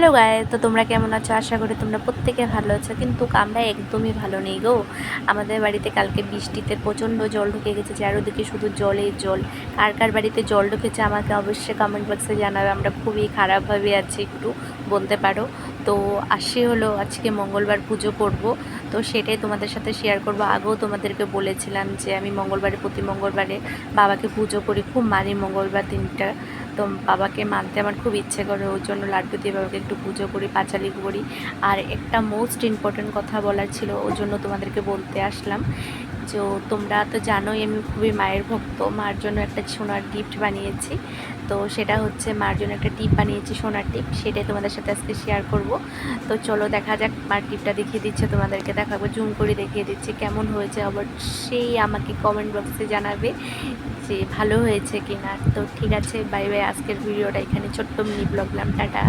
Hello guys, তো তোমরা কেমন আছো? আশা করি তোমরা প্রত্যেকে ভালো আছো, কিন্তু আমরা একদমই ভালো নেই গো। আমাদের বাড়িতে কালকে বৃষ্টিতে প্রচণ্ড জল ঢুকে গেছে, চারোদিকে শুধু জলের জল। কার কার বাড়িতে জল ঢুকেছে আমাকে অবশ্যই কমেন্ট বক্সে জানাবে। আমরা খুবই খারাপভাবে আছি, একটু বলতে পারো। তো হলো আজকে মঙ্গলবার পুজো করব, তো সেটাই তোমাদের সাথে শেয়ার করব। আগেও তোমাদেরকে বলেছিলাম যে আমি প্রতি মঙ্গলবারে বাবাকে পুজো করি, খুব মানি মঙ্গলবার দিনটা। তো বাবাকে মানতে আমার খুব ইচ্ছে করে, ওর জন্য লাড্ডু দিয়ে বাবাকে একটু পুজো করি, পাঁচালি করি। আর একটা মোস্ট ইম্পর্ট্যান্ট কথা বলার ছিল, ওর জন্য তোমাদেরকে বলতে আসলাম। তো তোমরা তো জানোই আমি খুবই মায়ের ভক্ত। মার জন্য একটা সোনার গিফট বানিয়েছি, তো সেটা হচ্ছে মার জন্য একটা টিপ বানিয়েছি, সোনার টিপ। সেটাই তোমাদের সাথে আজকে শেয়ার করব। তো চলো দেখা যাক। মার টিপটা দেখিয়ে দিচ্ছে তোমাদেরকে, দেখাবো, জুম করে দেখিয়ে দিচ্ছি কেমন হয়েছে। অবশ্যই আমাকে কমেন্ট বক্সে জানাবে যে ভালো হয়েছে কি না। তো ঠিক আছে, বাই বাই। আজকের ভিডিওটা এখানে ছোট্ট মিনি ব্লগ, টাটা।